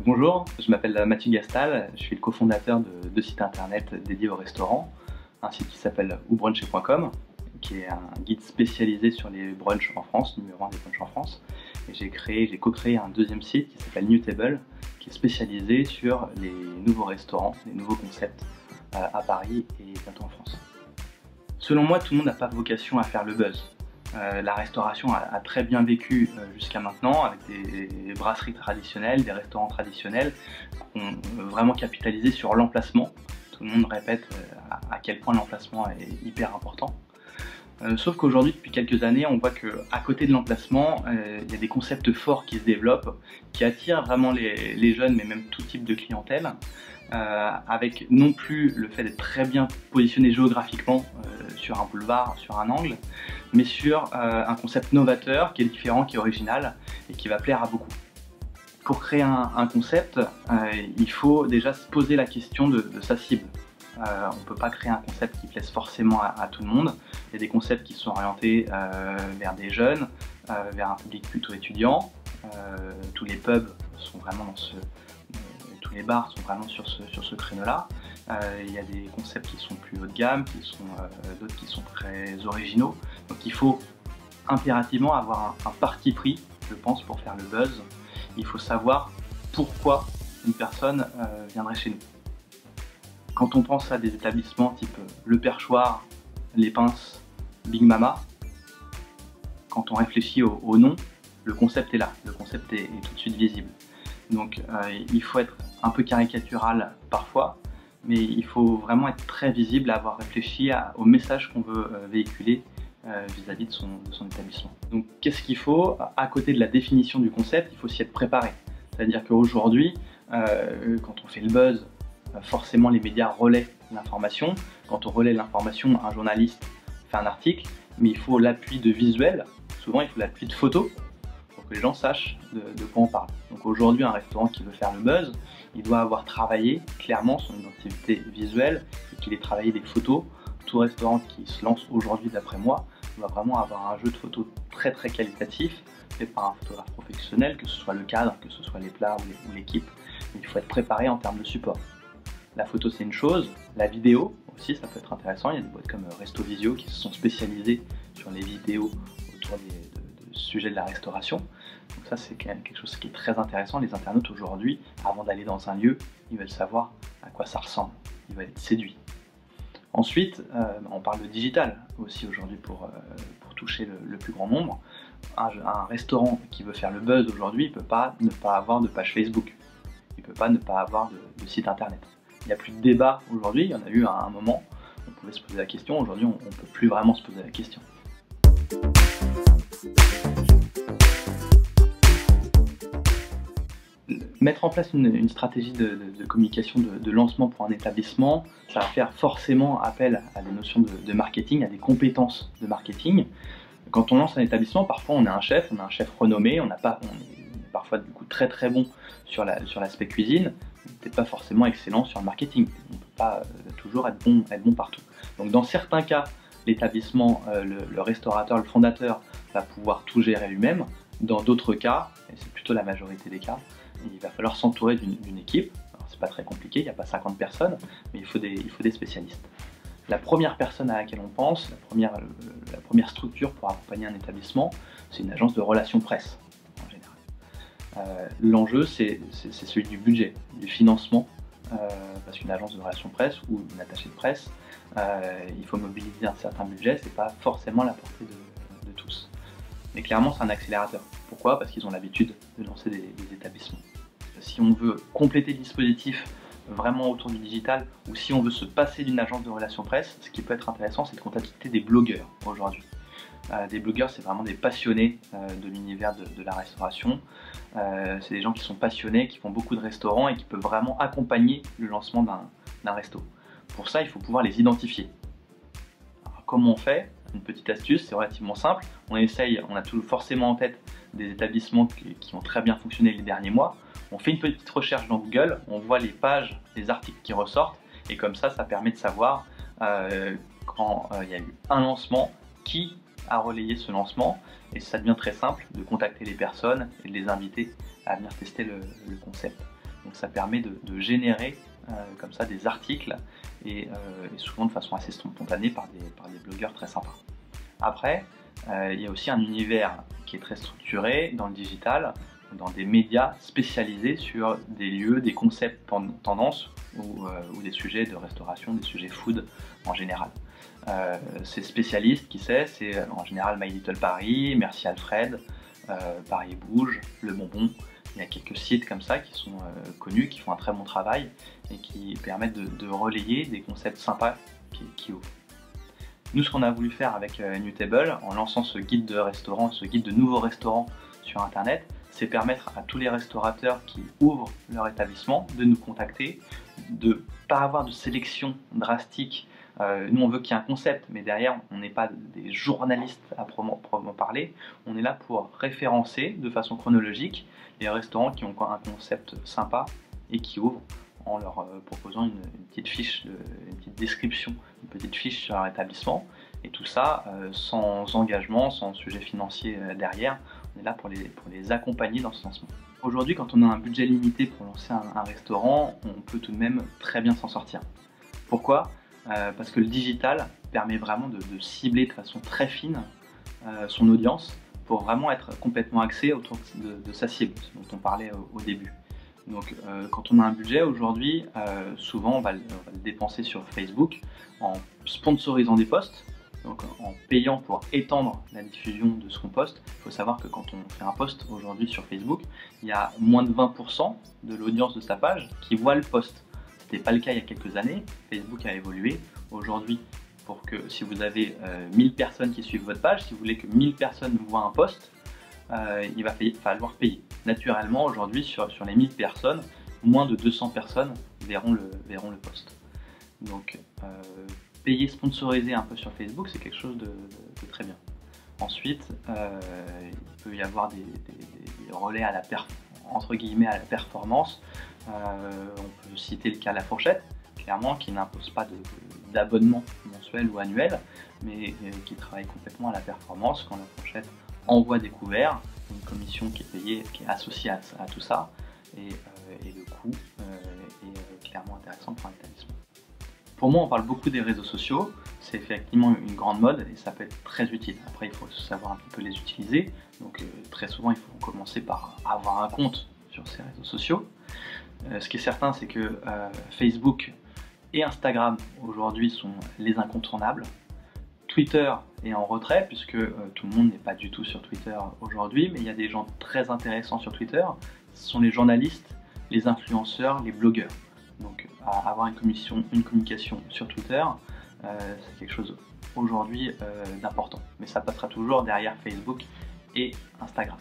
Bonjour, je m'appelle Mathieu Gastal, je suis le cofondateur de deux sites internet dédiés au restaurant. Un site qui s'appelle oubruncher.com, qui est un guide spécialisé sur les brunchs en France, numéro 1 des brunchs en France. Et j'ai co-créé un deuxième site qui s'appelle Newtable, qui est spécialisé sur les nouveaux restaurants, les nouveaux concepts à Paris et bientôt en France. Selon moi, tout le monde n'a pas vocation à faire le buzz. La restauration a très bien vécu jusqu'à maintenant avec des brasseries traditionnelles, des restaurants traditionnels qui ont vraiment capitalisé sur l'emplacement. Tout le monde répète à quel point l'emplacement est hyper important. Sauf qu'aujourd'hui, depuis quelques années, on voit qu'à côté de l'emplacement, il y a des concepts forts qui se développent, qui attirent vraiment les jeunes, mais même tout type de clientèle, avec non plus le fait d'être très bien positionné géographiquement sur un boulevard, sur un angle, mais sur un concept novateur qui est différent, qui est original et qui va plaire à beaucoup. Pour créer un concept, il faut déjà se poser la question de sa cible. On ne peut pas créer un concept qui plaise forcément à tout le monde. Il y a des concepts qui sont orientés vers des jeunes, vers un public plutôt étudiant. Tous les pubs sont vraiment dans tous les bars sont vraiment sur ce créneau-là. Il y a des concepts qui sont plus haut de gamme, d'autres qui sont très originaux. Donc il faut impérativement avoir un parti pris, je pense, pour faire le buzz. Il faut savoir pourquoi une personne viendrait chez nous. Quand on pense à des établissements type Le Perchoir, Les Pinces, Big Mama, quand on réfléchit au nom, le concept est là, le concept est tout de suite visible. Donc il faut être un peu caricatural parfois, mais il faut vraiment être très visible, avoir réfléchi au message qu'on veut véhiculer vis-à-vis de son établissement. Donc qu'est-ce qu'il faut? À côté de la définition du concept, il faut s'y être préparé. C'est-à-dire qu'aujourd'hui, quand on fait le buzz, forcément les médias relaient l'information. Quand on relaie l'information, un journaliste fait un article, mais il faut l'appui de visuels, souvent il faut l'appui de photos, pour que les gens sachent de quoi on parle. Donc aujourd'hui, un restaurant qui veut faire le buzz, il doit avoir travaillé clairement son identité visuelle et qu'il ait travaillé des photos. Tout restaurant qui se lance aujourd'hui, d'après moi, doit vraiment avoir un jeu de photos très très qualitatif, fait par un photographe professionnel, que ce soit le cadre, que ce soit les plats ou l'équipe. Il faut être préparé en termes de support. La photo, c'est une chose, la vidéo aussi, ça peut être intéressant. Il y a des boîtes comme Resto Visio qui se sont spécialisées sur les vidéos autour de sujets de la restauration. Donc ça, c'est quand même quelque chose qui est très intéressant. Les internautes aujourd'hui, avant d'aller dans un lieu, ils veulent savoir à quoi ça ressemble. Ils veulent être séduits. Ensuite, on parle de digital aussi aujourd'hui pour toucher le plus grand nombre. Un restaurant qui veut faire le buzz aujourd'hui, il ne peut pas ne pas avoir de page Facebook. Il ne peut pas ne pas avoir de site internet. Il n'y a plus de débat aujourd'hui, il y en a eu à un moment, on pouvait se poser la question, aujourd'hui on ne peut plus vraiment se poser la question. Mettre en place une stratégie de communication, de lancement pour un établissement, ça va faire forcément appel à des notions de marketing, à des compétences de marketing. Quand on lance un établissement, parfois on a un chef renommé, on est parfois du coup très très bon sur l'aspect cuisine, peut-être pas forcément excellent sur le marketing. On ne peut pas toujours être bon partout. Donc dans certains cas, l'établissement, le restaurateur, le fondateur va pouvoir tout gérer lui-même. Dans d'autres cas, et c'est plutôt la majorité des cas, il va falloir s'entourer d'une équipe. C'est pas très compliqué, il n'y a pas 50 personnes, mais il faut des spécialistes. La première personne à laquelle on pense, la première structure pour accompagner un établissement, c'est une agence de relations presse. L'enjeu, c'est celui du budget, du financement, parce qu'une agence de relations presse ou une attachée de presse, il faut mobiliser un certain budget, c'est pas forcément la portée de tous. Mais clairement, c'est un accélérateur. Pourquoi? Parce qu'ils ont l'habitude de lancer des établissements. Si on veut compléter le dispositif vraiment autour du digital, ou si on veut se passer d'une agence de relations presse, ce qui peut être intéressant, c'est de contacter des blogueurs aujourd'hui. Des blogueurs, c'est vraiment des passionnés de l'univers de la restauration. C'est des gens qui sont passionnés, qui font beaucoup de restaurants et qui peuvent vraiment accompagner le lancement d'un resto. Pour ça, il faut pouvoir les identifier. Alors, comment on fait? Une petite astuce, c'est relativement simple. On a toujours forcément en tête des établissements qui ont très bien fonctionné les derniers mois. On fait une petite recherche dans Google, on voit les pages, les articles qui ressortent, et comme ça permet de savoir quand il y a eu un lancement, qui a relayé ce lancement, et ça devient très simple de contacter les personnes et de les inviter à venir tester le concept. Donc ça permet de générer comme ça des articles et souvent de façon assez spontanée par des blogueurs très sympas. Après, il y a aussi un univers qui est très structuré dans le digital, dans des médias spécialisés sur des lieux, des concepts tendances ou des sujets de restauration, des sujets food en général. Ces spécialistes, qui c'est en général My Little Paris, Merci Alfred, Paris Bouge, Le Bonbon. Il y a quelques sites comme ça qui sont connus, qui font un très bon travail et qui permettent de relayer des concepts sympas qui ouvrent. Nous, ce qu'on a voulu faire avec Newtable, en lançant ce guide de restaurant, ce guide de nouveaux restaurants sur Internet, c'est permettre à tous les restaurateurs qui ouvrent leur établissement de nous contacter, de ne pas avoir de sélection drastique. Nous, on veut qu'il y ait un concept, mais derrière, on n'est pas des journalistes à proprement parler. On est là pour référencer de façon chronologique les restaurants qui ont un concept sympa et qui ouvrent, en leur proposant une petite fiche, une petite description, une petite fiche sur leur établissement. Et tout ça sans engagement, sans sujet financier derrière. On est là pour les accompagner dans ce lancement. Aujourd'hui, quand on a un budget limité pour lancer un restaurant, on peut tout de même très bien s'en sortir. Pourquoi ? Parce que le digital permet vraiment de cibler de façon très fine son audience pour vraiment être complètement axé autour de sa cible, dont on parlait au début. Donc quand on a un budget aujourd'hui, souvent on va le dépenser sur Facebook en sponsorisant des posts, donc en payant pour étendre la diffusion de ce qu'on poste. Il faut savoir que quand on fait un post aujourd'hui sur Facebook, il y a moins de 20% de l'audience de sa page qui voit le post. Ce n'était pas le cas il y a quelques années, Facebook a évolué. Aujourd'hui, pour que si vous avez 1000 personnes qui suivent votre page, si vous voulez que 1000 personnes voient un post, il va falloir payer. Naturellement, aujourd'hui, sur les 1000 personnes, moins de 200 personnes verront le post. Donc, payer, sponsoriser un peu sur Facebook, c'est quelque chose de très bien. Ensuite, il peut y avoir des relais à entre guillemets à la performance. On peut citer le cas La Fourchette, clairement, qui n'impose pas d'abonnement mensuel ou annuel, mais qui travaille complètement à la performance. Quand La Fourchette envoie des couverts, une commission qui est payée, qui est associée à tout ça, et le coût est clairement intéressant pour un établissement. Pour moi, on parle beaucoup des réseaux sociaux, c'est effectivement une grande mode et ça peut être très utile. Après, il faut savoir un petit peu les utiliser, donc très souvent, il faut commencer par avoir un compte sur ces réseaux sociaux. Ce qui est certain, c'est que Facebook et Instagram aujourd'hui sont les incontournables. Twitter est en retrait puisque tout le monde n'est pas du tout sur Twitter aujourd'hui, mais il y a des gens très intéressants sur Twitter. Ce sont les journalistes, les influenceurs, les blogueurs. Donc avoir une communication sur Twitter, c'est quelque chose aujourd'hui d'important. Mais ça passera toujours derrière Facebook et Instagram.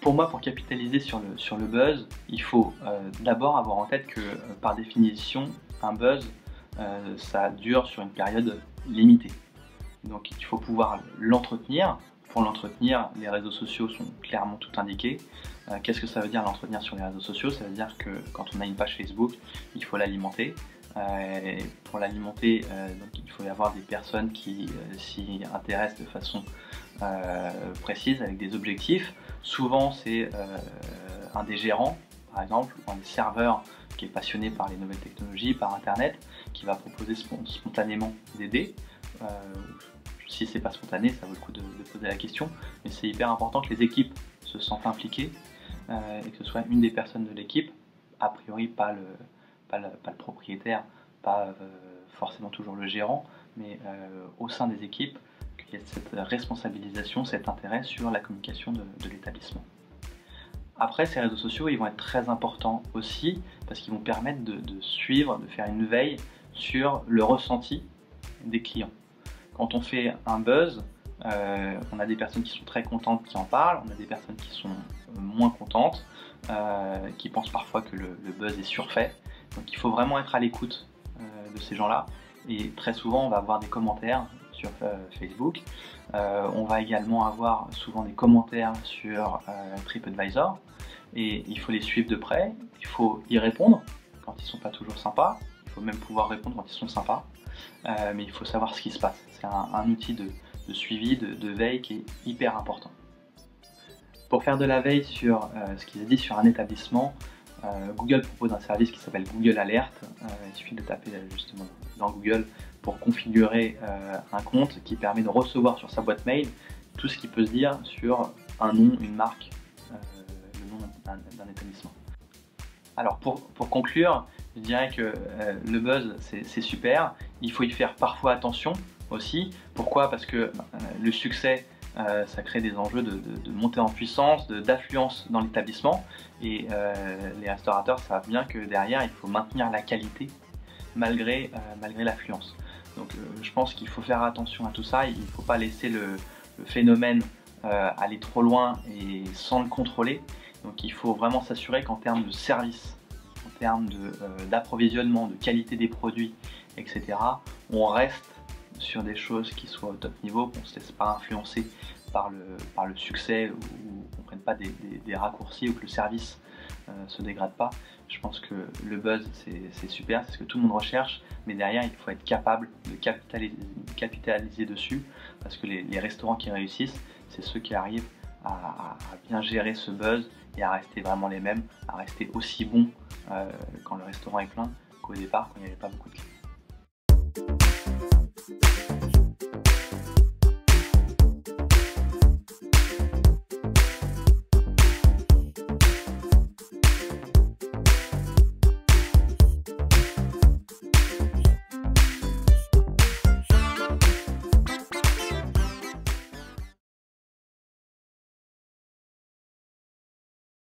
Pour moi, pour capitaliser sur le buzz, il faut d'abord avoir en tête que par définition, un buzz, ça dure sur une période limitée. Donc il faut pouvoir l'entretenir. Pour l'entretenir, les réseaux sociaux sont clairement tout indiqués. Qu'est-ce que ça veut dire l'entretenir sur les réseaux sociaux? Ça veut dire que quand on a une page Facebook, il faut l'alimenter. Pour l'alimenter, il faut y avoir des personnes qui s'y intéressent de façon précise, avec des objectifs. Souvent, c'est un des gérants, par exemple, ou un des serveurs qui est passionné par les nouvelles technologies, par Internet, qui va proposer spontanément d'aider. Si c'est pas spontané, ça vaut le coup de poser la question, mais c'est hyper important que les équipes se sentent impliquées et que ce soit une des personnes de l'équipe, a priori pas le propriétaire, pas forcément toujours le gérant, mais au sein des équipes, qu'il y ait cette responsabilisation, cet intérêt sur la communication de l'établissement. Après, ces réseaux sociaux, ils vont être très importants aussi parce qu'ils vont permettre de suivre, de faire une veille sur le ressenti des clients. Quand on fait un buzz, on a des personnes qui sont très contentes qui en parlent, on a des personnes qui sont moins contentes, qui pensent parfois que le buzz est surfait. Donc il faut vraiment être à l'écoute de ces gens-là. Et très souvent, on va avoir des commentaires sur Facebook. On va également avoir souvent des commentaires sur TripAdvisor. Et il faut les suivre de près, il faut y répondre quand ils ne sont pas toujours sympas. Il faut même pouvoir répondre quand ils sont sympas. Mais il faut savoir ce qui se passe. C'est un outil de suivi, de veille qui est hyper important. Pour faire de la veille sur ce qui se dit sur un établissement, Google propose un service qui s'appelle Google Alert. Il suffit de taper justement dans Google pour configurer un compte qui permet de recevoir sur sa boîte mail tout ce qui peut se dire sur un nom, une marque, le nom d'un établissement. Alors pour conclure, je dirais que le buzz c'est super, il faut y faire parfois attention aussi. Pourquoi? Parce que le succès ça crée des enjeux de montée en puissance, d'affluence dans l'établissement et les restaurateurs savent bien que derrière il faut maintenir la qualité malgré l'affluence. Donc je pense qu'il faut faire attention à tout ça, il ne faut pas laisser le phénomène aller trop loin et sans le contrôler. Donc il faut vraiment s'assurer qu'en termes de service, en termes d'approvisionnement, de qualité des produits, etc., on reste sur des choses qui soient au top niveau, qu'on ne se laisse pas influencer par le succès ou qu'on ne prenne pas des raccourcis ou que le service ne se dégrade pas. Je pense que le buzz c'est super, c'est ce que tout le monde recherche, mais derrière il faut être capable de capitaliser dessus parce que les restaurants qui réussissent, c'est ceux qui arrivent à bien gérer ce buzz et à rester vraiment les mêmes, à rester aussi bons quand le restaurant est plein qu'au départ quand il n'y avait pas beaucoup de clients.